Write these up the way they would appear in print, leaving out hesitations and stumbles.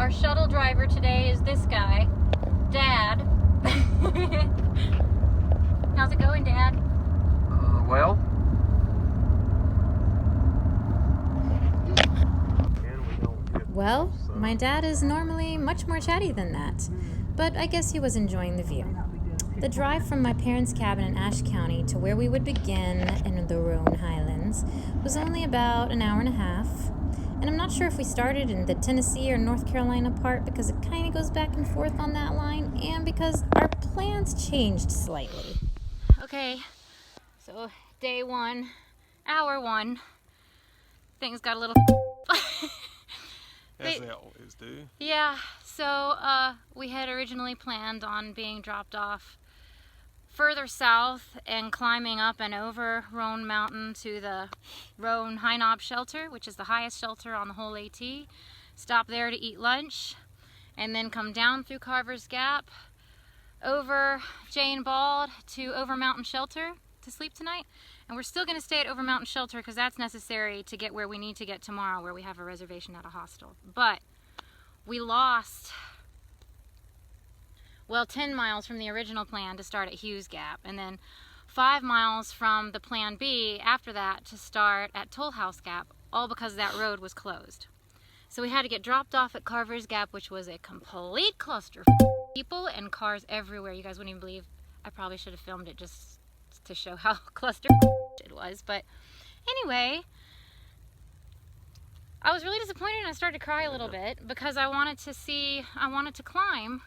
Our shuttle driver today is this guy, Dad. How's it going, Dad? Well. Well, my dad is normally much more chatty than that, but I guess he was enjoying the view. The drive from my parents' cabin in Ashe County to where we would begin in the Roan Highlands was only about an hour and a half, and I'm not sure if we started in the Tennessee or North Carolina part because it kind of goes back and forth on that line, and because our plans changed slightly. Okay, so day one, hour one, things got a little... As they always do. Yeah, so we had originally planned on being dropped off further south and climbing up and over Roan Mountain to the Roan High Knob shelter, which is the highest shelter on the whole AT. Stop there to eat lunch, and then come down through Carver's Gap, over Jane Bald to Overmountain shelter to sleep tonight. And we're still going to stay at Overmountain shelter because that's necessary to get where we need to get tomorrow, where we have a reservation at a hostel. But we lost, well, 10 miles from the original plan to start at Hughes Gap, and then 5 miles from the plan B after that to start at Toll House Gap, all because that road was closed. So we had to get dropped off at Carver's Gap, which was a complete cluster. People and cars everywhere. You guys wouldn't even believe. I probably should have filmed it just to show how cluster it was. But anyway, I was really disappointed and I started to cry a little bit because I wanted to climb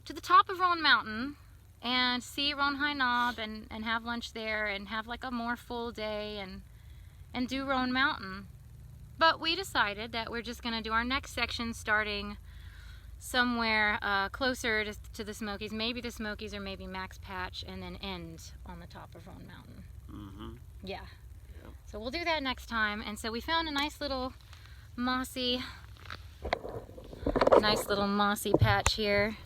to the top of Roan Mountain and see Roan High Knob and have lunch there and have like a more full day and do Roan Mountain. But we decided that we're just gonna do our next section starting somewhere closer to the Smokies, maybe the Smokies or maybe Max Patch, and then end on the top of Roan Mountain. Mm-hmm. Yeah. So we'll do that next time. And so we found a nice little mossy patch here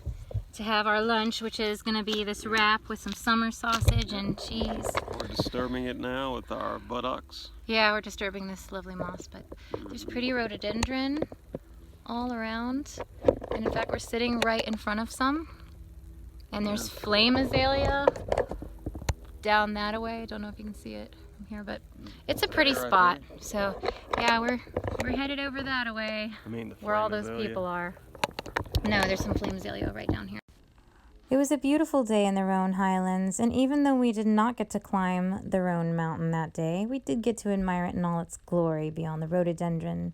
to have our lunch, which is going to be this wrap with some summer sausage and cheese. We're disturbing it now with our buttocks. Yeah, we're disturbing this lovely moss, but there's pretty rhododendron all around. And in fact, we're sitting right in front of some. And there's flame azalea down that away. I don't know if you can see it from here, but it's a pretty spot. So yeah, we're headed over that away. I mean, where all those people are. No, there's some flame azalea right down here. It was a beautiful day in the Roan Highlands, and even though we did not get to climb the Roan Mountain that day, we did get to admire it in all its glory beyond the rhododendron.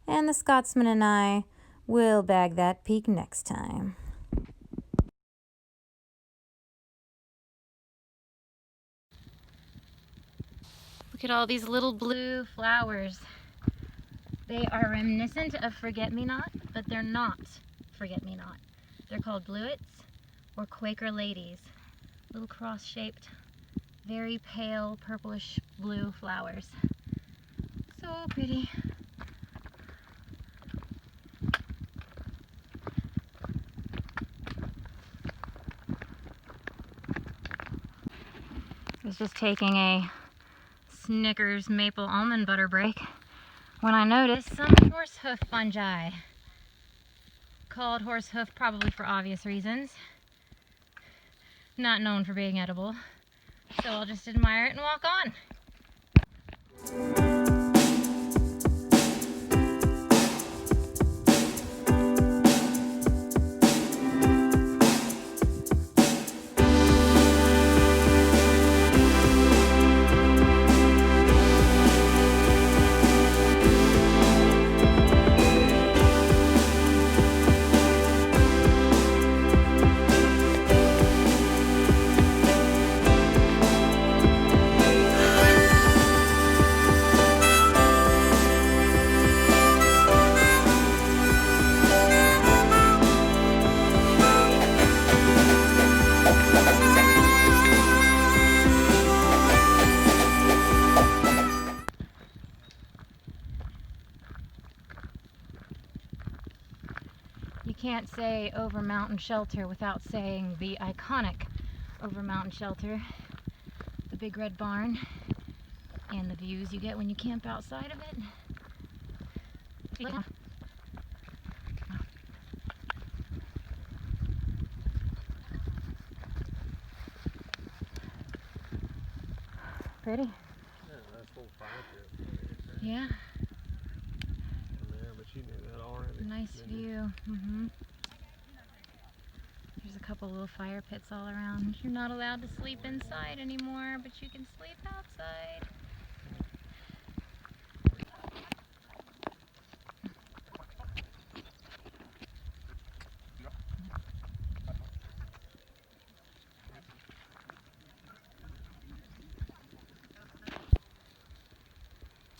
And the Scotsman and I will bag that peak next time. Look at all these little blue flowers. They are reminiscent of forget-me-not, but they're not forget-me-not. They're called bluets or Quaker ladies. Little cross-shaped, very pale purplish blue flowers. So pretty. I was just taking a Snickers maple almond butter break when I noticed some horsehoof fungi. Called horsehoof probably for obvious reasons. Not known for being edible. So I'll just admire it and walk on. You can't say Overmountain Shelter without saying the iconic Overmountain Shelter, the big red barn, and the views you get when you camp outside of it. pretty. Yeah, that's a little fire pit. Yeah. Yeah, but you knew that already. Nice view. There's a couple little fire pits all around. You're not allowed to sleep inside anymore, but you can sleep outside.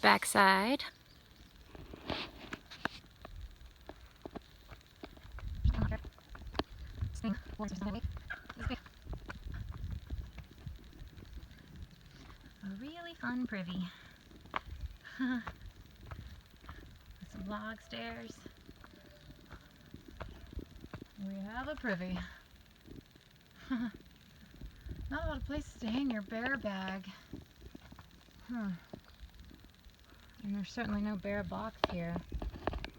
Backside. A really fun privy. With some log stairs. We have a privy. Not a lot of places to hang your bear bag. And there's certainly no bear box here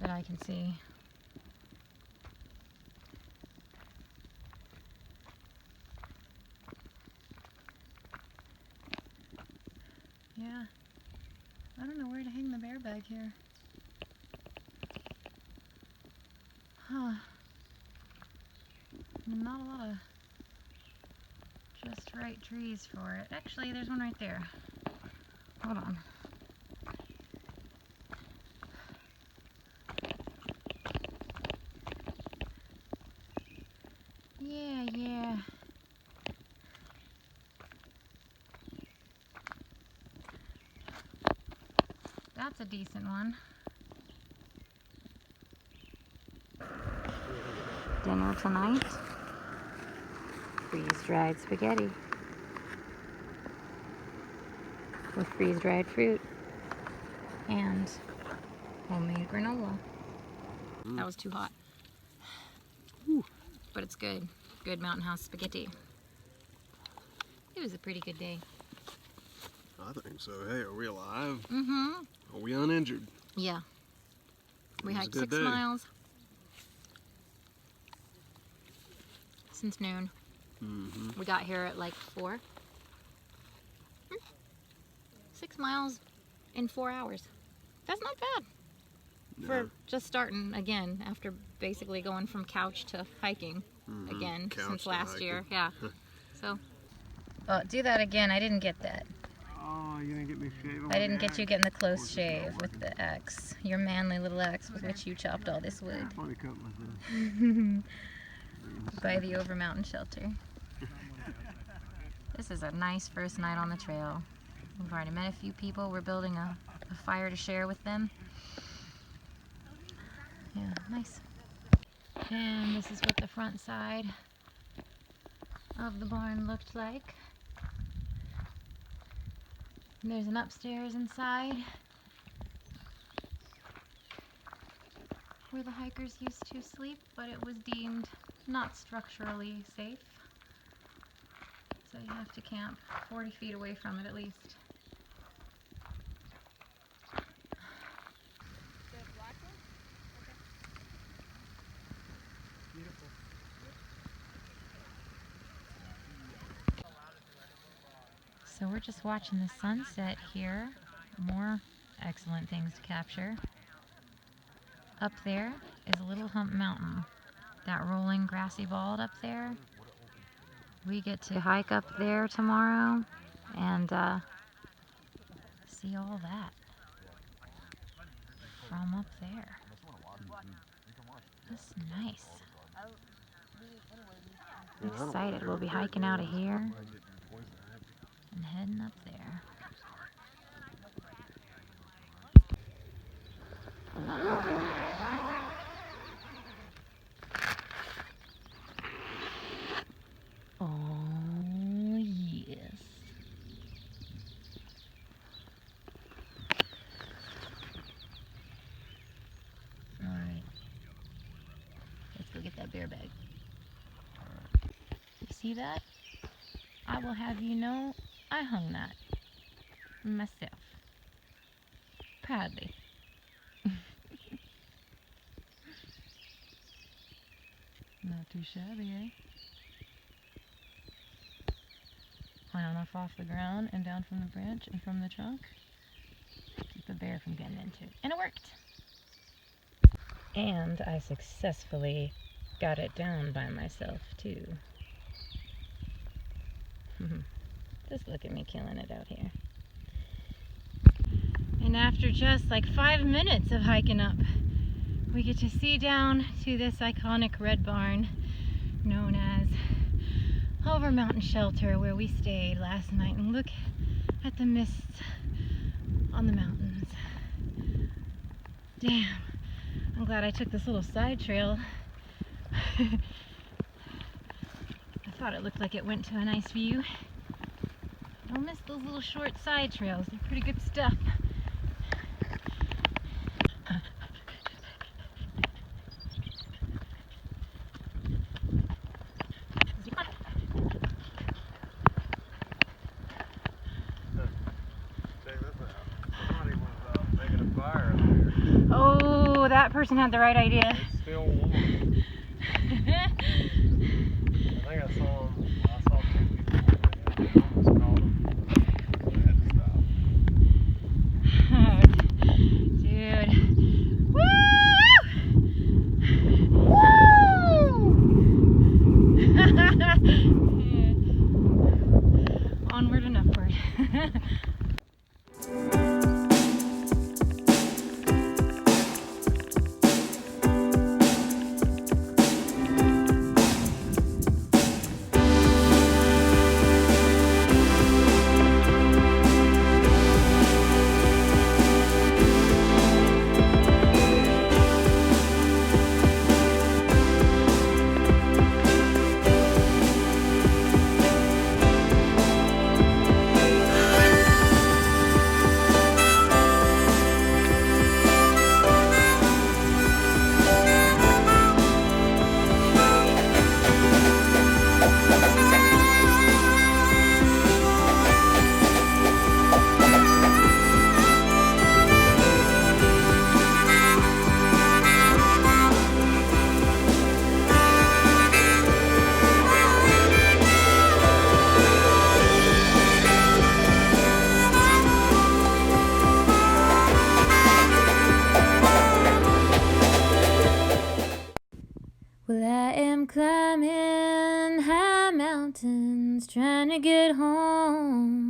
that I can see. Yeah, I don't know where to hang the bear bag here. Not a lot of just right trees for it. Actually, there's one right there. Hold on. Yeah. That's a decent one. Dinner tonight. Freeze-dried spaghetti with freeze-dried fruit and homemade granola. That was too hot. But it's good. Good Mountain House spaghetti. It was a pretty good day. I think so. Hey, are we alive? Mm-hmm. Are we uninjured? Yeah. We It was a hiked good 6 day. miles since noon. We got here at like 4. 6 miles in 4 hours. That's not bad. No. For just starting again after basically going from couch to hiking again Couch since to last hiking. year. Yeah. So. Oh, do that again. I didn't get that. Oh, you didn't get me shaving? I didn't get you getting the close shave with the axe. Your manly little axe with which you chopped all this wood. Funny cut myself. By the Overmountain shelter. This is a nice first night on the trail. We've already met a few people. We're building a fire to share with them. Yeah, nice. And this is what the front side of the barn looked like. And there's an upstairs inside where the hikers used to sleep, but it was deemed not structurally safe. So you have to camp 40 feet away from it at least. So we're just watching the sunset here. More excellent things to capture. Up there is a little hump mountain. That rolling grassy bald up there. We get to hike up there tomorrow and see all that from up there. That's nice. I'm excited. We'll be hiking out of here and heading up there. Oh, yes. All right. Let's go get that bear bag. You see that? I will have you know I hung that myself. Proudly. Not too shabby, eh? climb off the ground and down from the branch and from the trunk. Keep the bear from getting into it. And it worked! And I successfully got it down by myself, too. Just look at me killing it out here. And after just like 5 minutes of hiking up, we get to see down to this iconic red barn known as Overmountain Shelter, where we stayed last night, and look at the mists on the mountains. Damn, I'm glad I took this little side trail. I thought it looked like it went to a nice view. Don't miss those little short side trails, they're pretty good stuff. Oh, that person had the right idea. It's still warm. I think I saw two people. I almost called them. I had to stop. Dude. Woo! Woo! Onward and upward. Well, I am climbing high mountains, trying to get home.